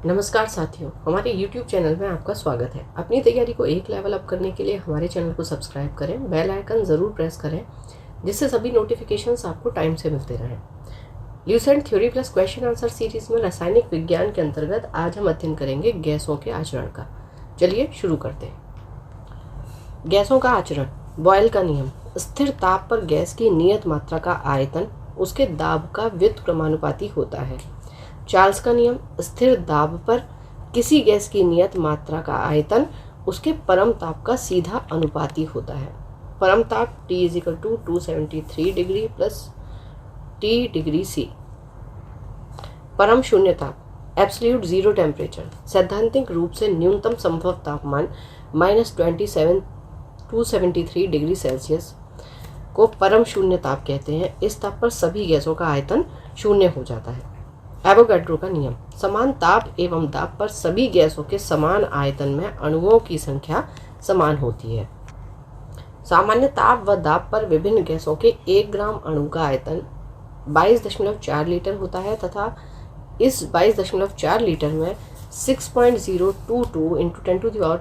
नमस्कार साथियों, हमारे YouTube चैनल में आपका स्वागत है। अपनी तैयारी को एक लेवल अप करने के लिए हमारे चैनल को सब्सक्राइब करें, बेल आइकन ज़रूर प्रेस करें जिससे सभी नोटिफिकेशंस आपको टाइम से मिलते रहें। Lucent theory plus question answer series में रासायनिक विज्ञान के अंतर्गत आज हम अध्ययन करेंगे गैसों के आचरण का। चलिए शुरू करते हैं। गैसों का आचरण। बॉयल का नियम। स्थिर ताप पर गैस की नियत मात्रा का आयतन उसके दाब का व्युत्क्रमानुपाती होता है। चार्ल्स का नियम। स्थिर दाब पर किसी गैस की नियत मात्रा का आयतन उसके परम ताप का सीधा अनुपाती होता है। परम ताप T = 273 degree plus T degree C। परम शून्य ताप एब्सोल्यूट जीरो टेम्परेचर। सैद्धांतिक रूप से न्यूनतम संभव तापमान -273 डिग्री सेल्सियस को परम शून्य ताप कहते हैं। इस ताप पर सभी गैसों का आयतन शून्य हो जाता है। एवोगाड्रो का नियम। समान ताप एवं दाब पर सभी गैसों के समान आयतन में अणुओं की संख्या समान होती है। सामान्य ताप व दाब पर विभिन्न गैसों के 1 ग्राम अणु का आयतन 22.4 लीटर होता है तथा इस 22.4 लीटर में 6.022 ×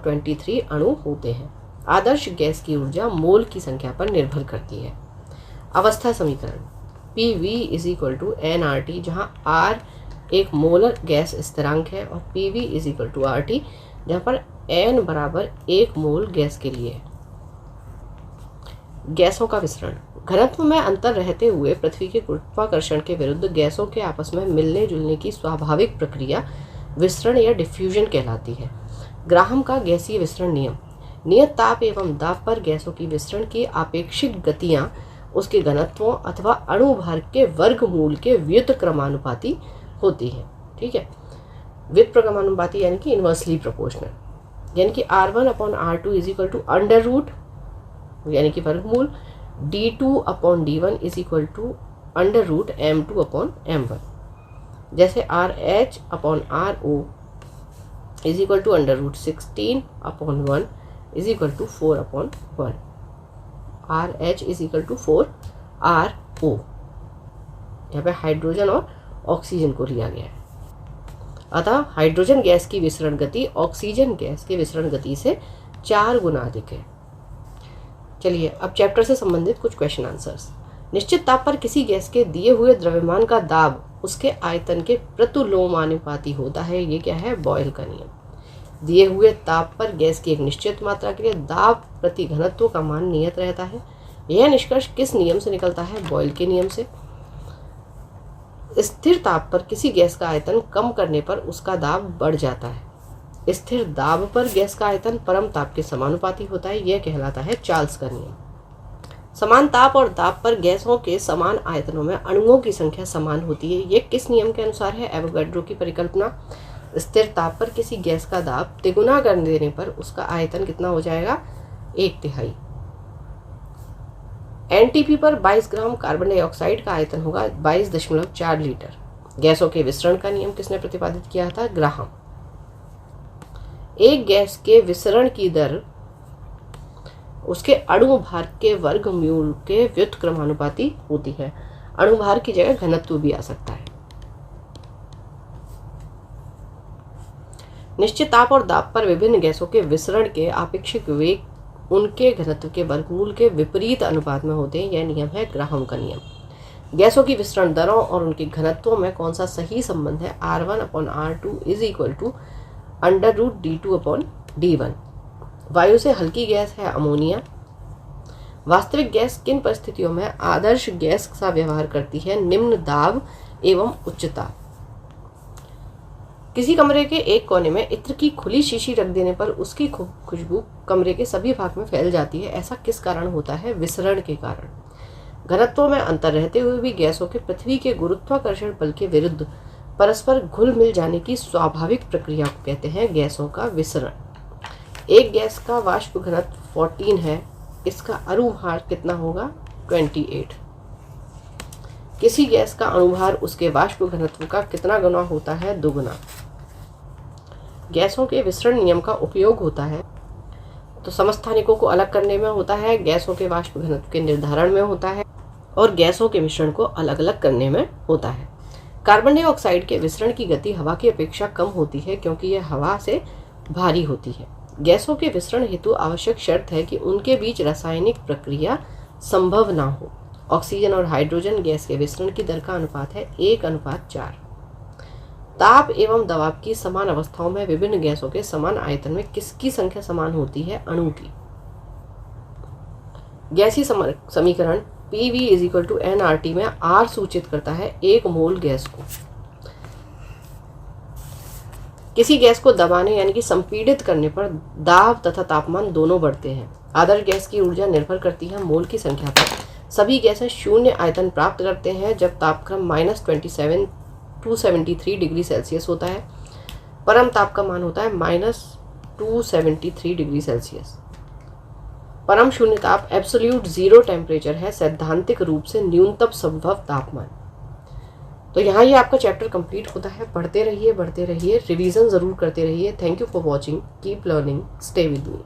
10⁻23 अणु होते हैं। आदर्श गैस की ऊर्जा मोल की संख्या पर निर्भर करती है। अवस्था समीकरण। PV = nRT, जहाँ R एक मोलर गैस स्थिरांक है और PV = RT, जहाँ पर n बराबर 1 मोल गैस के लिए। गैसों का विसरण। घनत्व में अंतर रहते हुए पृथ्वी के गुरुत्वाकर्षण के विरुद्ध गैसों के आपस में मिलने जुलने की स्वाभाविक प्रक्रिया विसरण या डिफ्यूजन कहलाती है। ग्राहम का गैसीय विसरण नियम। नियत ताप एवं दाब पर गैसों की विसरण की आपेक्षिक गतियां उसके घनत्वों अथवा अणु भार के वर्गमूल के व्युत्क्रमानुपाती होती है। ठीक है, व्युत्क्रमानुपाती यानी कि इनवर्सली प्रोपोर्शनल, यानी कि R1/R2 = अंडर रूट यानी कि वर्गमूल d2/d1 = अंडर रूट m2/m1। जैसे RH/RO = under root 16/1 = 4/1। RH = 4RO। यहाँ पे हाइड्रोजन और ऑक्सीजन को लिया गया है। अतः हाइड्रोजन गैस की विसरण गति ऑक्सीजन गैस की विसरण गति से 4 गुना अधिक है। चलिए अब चैप्टर से संबंधित कुछ क्वेश्चन आंसर्स। निश्चित ताप पर किसी गैस के दिए हुए द्रव्यमान का दाब उसके आयतन के प्रतिलोमानुपाती होता है। ये क्या है? बॉयल का नियम। दिए हुए ताप पर गैस की एक निश्चित मात्रा के लिए दाब प्रति घनत्व का मान नियत रहता है। यह निष्कर्ष किस नियम से निकलता है? बॉयल के नियम से। स्थिर ताप पर किसी गैस का आयतन कम करने पर उसका दाब बढ़ जाता है। स्थिर दाब पर गैस का आयतन परम ताप के समानुपाती होता है। यह कहलाता है चार्ल्स का नियम। समान ताप और दाब पर गैसों के समान आयतनों में अणुओं की संख्या समान होती है। यह किस नियम के अनुसार है? एवोगाड्रो की परिकल्पना। स्थिर ताप पर किसी गैस का दाब तिगुना कर देने पर उसका आयतन कितना हो जाएगा? 1/3। NTP पर 22 ग्राम कार्बन डाइऑक्साइड का आयतन होगा 22.4 लीटर। गैसों के विसरण का नियम किसने प्रतिपादित किया था? ग्राहम। एक गैस के विसरण की दर उसके अणु भार के वर्गमूल के व्युत्क्रमानुपाती होती है। अणु भार की जगह घनत्व भी आ सकता है। निश्चित ताप और दाब पर विभिन्न गैसों के विसरण के आपेक्षिक वेग उनके घनत्व के वर्गमूल के विपरीत अनुपात में होते हैं। यह नियम है ग्राहम का नियम। गैसों की विसरण दरों और उनके घनत्वों में कौन सा सही संबंध है? R1/R2 = under root d2/d1। वायु से हल्की गैस है अमोनिया। वास्तविक गैस किन परिस्थितियों में आदर्श गैस सा व्यवहार करती है? निम्न दाब एवं उच्च ताप। किसी कमरे के एक कोने में इत्र की खुली शीशी रख देने पर उसकी खुशबू कमरे के सभी भाग में फैल जाती है। ऐसा किस कारण होता है? विसरण के कारण। घनत्वों में अंतर रहते हुए भी गैसों के पृथ्वी के गुरुत्वाकर्षण बल के विरुद्ध परस्पर घुल मिल जाने की स्वाभाविक प्रक्रिया को कहते हैं गैसों का विसरण। एक गैस का वाष्प घनत्व 14 है। इसका अणुभार कितना होगा? 28। किसी गैस का अणुभार उसके वाष्प घनत्व का कितना गुना होता है? 2 गुना। गैसों के विसरण नियम का उपयोग होता है तो समस्थानिकों को अलग करने में होता है, गैसों के वाष्प घनत्व के निर्धारण में होता है और गैसों के मिश्रण को अलग अलग करने में होता है। कार्बन डाइऑक्साइड के विसरण की गति हवा की अपेक्षा कम होती है क्योंकि यह हवा से भारी होती है। गैसों के विसरण हेतु आवश्यक शर्त है कि उनके बीच रासायनिक प्रक्रिया संभव ना हो। ऑक्सीजन और हाइड्रोजन गैस के विसरण की दर का अनुपात है 1:4। ताप एवं दबाव की समान अवस्थाओं में विभिन्न गैसों के समान आयतन में किसकी संख्या समान होती है? अणु की। गैसीय समीकरण PV = nRT में R सूचित करता है 1 मोल गैस को। किसी गैस को दबाने यानी कि संपीड़ित करने पर दाब तथा तापमान दोनों बढ़ते हैं। आदर्श गैस की ऊर्जा निर्भर करती है मोल की संख्या पर। सभी गैसें शून्य आयतन प्राप्त करते हैं जब तापक्रम -27 273 डिग्री सेल्सियस होता है। परम ताप का मान होता है -273 डिग्री सेल्सियस। परम शून्य ताप एब्सोल्यूट जीरो टेम्परेचर है, सैद्धांतिक रूप से न्यूनतम संभव तापमान। तो यहाँ ये आपका चैप्टर कंप्लीट होता है। पढ़ते रहिए, रिवीजन ज़रूर करते रहिए। Thank you for watching, keep learning, stay with me.